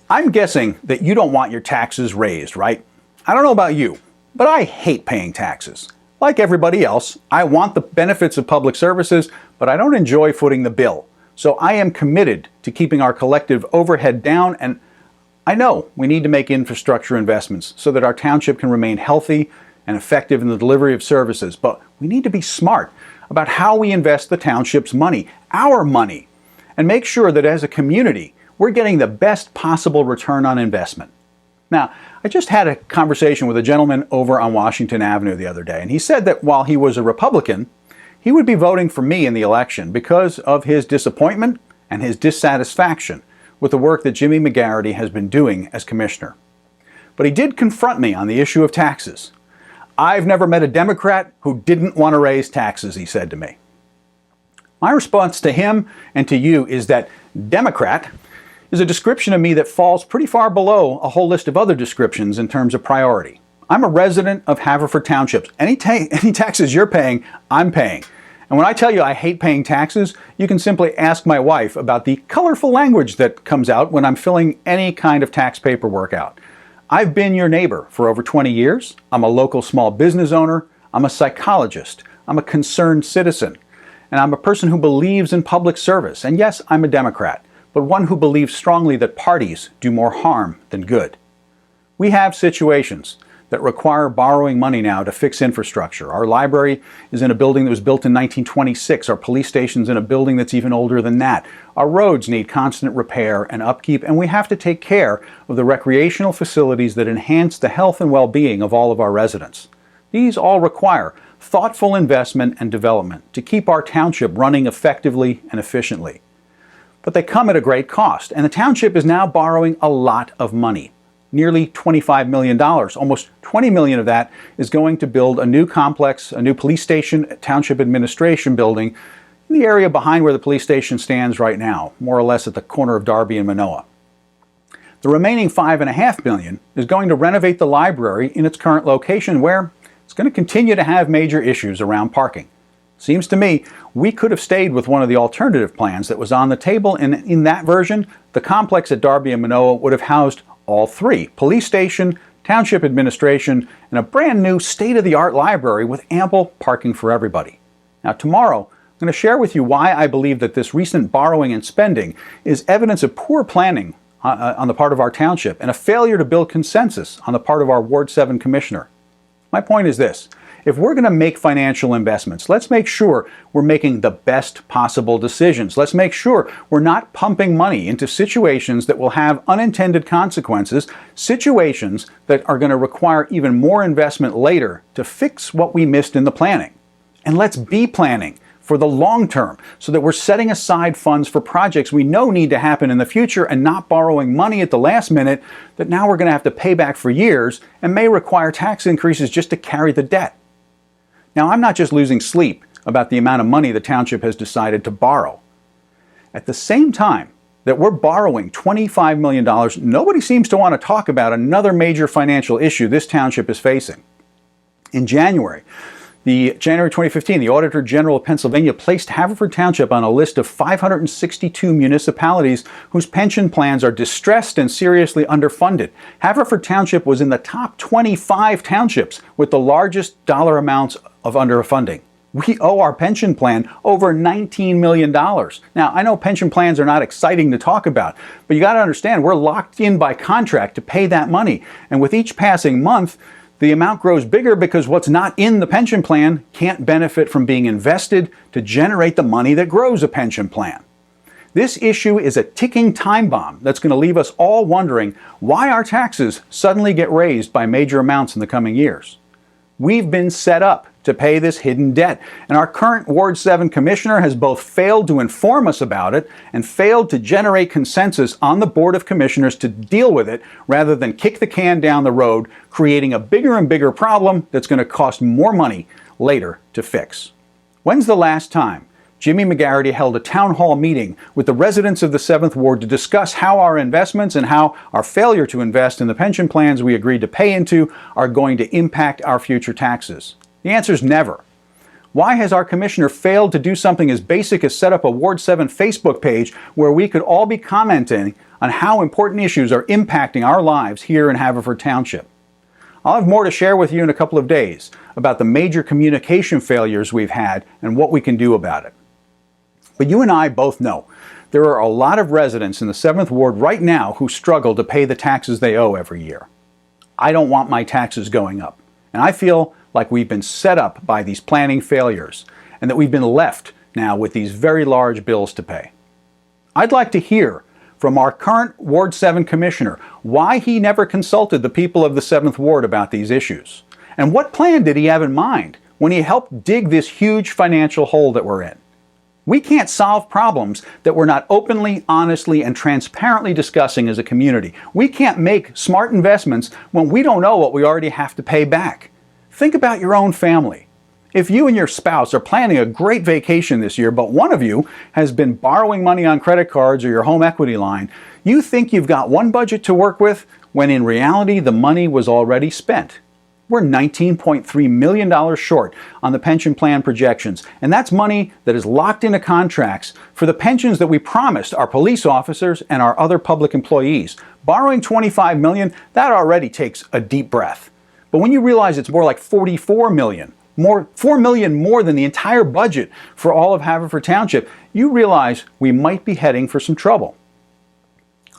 I'm guessing that you don't want your taxes raised, right? I don't know about you, but I hate paying taxes. Like everybody else, I want the benefits of public services, but I don't enjoy footing the bill. So I am committed to keeping our collective overhead down, and I know we need to make infrastructure investments so that our township can remain healthy and effective in the delivery of services, but we need to be smart about how we invest the township's money, our money, and make sure that as a community, we're getting the best possible return on investment. Now, I just had a conversation with a gentleman over on Washington Avenue the other day, and he said that while he was a Republican, he would be voting for me in the election because of his disappointment and his dissatisfaction with the work that Jimmy McGarity has been doing as commissioner. But he did confront me on the issue of taxes. I've never met a Democrat who didn't want to raise taxes, he said to me. My response to him and to you is that Democrat is a description of me that falls pretty far below a whole list of other descriptions in terms of priority. I'm a resident of Haverford Township. Any taxes you're paying, I'm paying. And when I tell you I hate paying taxes, you can simply ask my wife about the colorful language that comes out when I'm filling any kind of tax paperwork out. I've been your neighbor for over 20 years. I'm a local small business owner. I'm a psychologist. I'm a concerned citizen. And I'm a person who believes in public service. And yes, I'm a Democrat, but one who believes strongly that parties do more harm than good. We have situations that require borrowing money now to fix infrastructure. Our library is in a building that was built in 1926. Our police station's in a building that's even older than that. Our roads need constant repair and upkeep, and we have to take care of the recreational facilities that enhance the health and well-being of all of our residents. These all require thoughtful investment and development to keep our township running effectively and efficiently. But they come at a great cost, and the township is now borrowing a lot of money. Nearly $25 million. Almost $20 million of that is going to build a new complex, a new police station, township administration building in the area behind where the police station stands right now, more or less at the corner of Darby and Manoa. The remaining $5.5 million is going to renovate the library in its current location, where it's going to continue to have major issues around parking. Seems to me we could have stayed with one of the alternative plans that was on the table, and in that version, the complex at Darby and Manoa would have housed all three: police station, township administration, and a brand new state-of-the-art library with ample parking for everybody. Now tomorrow, I'm going to share with you why I believe that this recent borrowing and spending is evidence of poor planning on the part of our township and a failure to build consensus on the part of our Ward 7 commissioner. My point is this: if we're going to make financial investments, let's make sure we're making the best possible decisions. Let's make sure we're not pumping money into situations that will have unintended consequences, situations that are going to require even more investment later to fix what we missed in the planning. And let's be planning for the long term so that we're setting aside funds for projects we know need to happen in the future and not borrowing money at the last minute that now we're going to have to pay back for years and may require tax increases just to carry the debt. Now, I'm not just losing sleep about the amount of money the township has decided to borrow. At the same time that we're borrowing $25 million, nobody seems to want to talk about another major financial issue this township is facing. In January 2015, the Auditor General of Pennsylvania placed Haverford Township on a list of 562 municipalities whose pension plans are distressed and seriously underfunded. Haverford Township was in the top 25 townships with the largest dollar amounts of underfunding. We owe our pension plan over $19 million. Now, I know pension plans are not exciting to talk about, but you got to understand we're locked in by contract to pay that money. And with each passing month, the amount grows bigger because what's not in the pension plan can't benefit from being invested to generate the money that grows a pension plan. This issue is a ticking time bomb that's going to leave us all wondering why our taxes suddenly get raised by major amounts in the coming years. We've been set up to pay this hidden debt, and our current Ward 7 commissioner has both failed to inform us about it and failed to generate consensus on the Board of Commissioners to deal with it rather than kick the can down the road, creating a bigger and bigger problem that's going to cost more money later to fix. When's the last time Jimmy McGarity held a town hall meeting with the residents of the 7th Ward to discuss how our investments and how our failure to invest in the pension plans we agreed to pay into are going to impact our future taxes? The answer is never. Why has our commissioner failed to do something as basic as set up a Ward 7 Facebook page where we could all be commenting on how important issues are impacting our lives here in Haverford Township? I'll have more to share with you in a couple of days about the major communication failures we've had and what we can do about it. But you and I both know there are a lot of residents in the 7th Ward right now who struggle to pay the taxes they owe every year. I don't want my taxes going up, and I feel like we've been set up by these planning failures and that we've been left now with these very large bills to pay. I'd like to hear from our current Ward 7 Commissioner why he never consulted the people of the 7th Ward about these issues. And what plan did he have in mind when he helped dig this huge financial hole that we're in? We can't solve problems that we're not openly, honestly, and transparently discussing as a community. We can't make smart investments when we don't know what we already have to pay back. Think about your own family. If you and your spouse are planning a great vacation this year, but one of you has been borrowing money on credit cards or your home equity line, you think you've got one budget to work with when in reality the money was already spent. We're $19.3 million short on the pension plan projections, and that's money that is locked into contracts for the pensions that we promised our police officers and our other public employees. Borrowing $25 million, that already takes a deep breath. But when you realize it's more like $44 million, $4 million more than the entire budget for all of Haverford Township, you realize we might be heading for some trouble.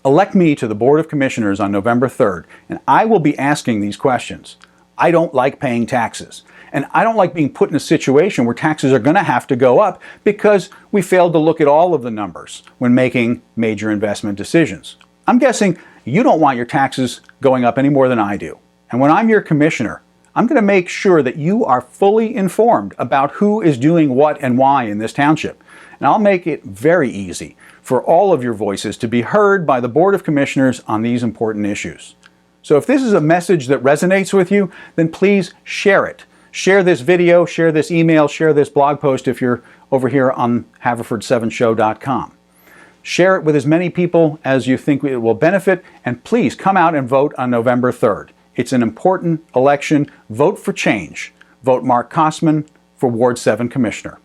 Elect me to the Board of Commissioners on November 3rd, and I will be asking these questions. I don't like paying taxes, and I don't like being put in a situation where taxes are going to have to go up because we failed to look at all of the numbers when making major investment decisions. I'm guessing you don't want your taxes going up any more than I do. And when I'm your commissioner, I'm going to make sure that you are fully informed about who is doing what and why in this township. And I'll make it very easy for all of your voices to be heard by the Board of Commissioners on these important issues. So if this is a message that resonates with you, then please share it. Share this video, share this email, share this blog post if you're over here on Haverford7show.com. Share it with as many people as you think it will benefit, and please come out and vote on November 3rd. It's an important election. Vote for change. Vote Mark Kosman for Ward 7 Commissioner.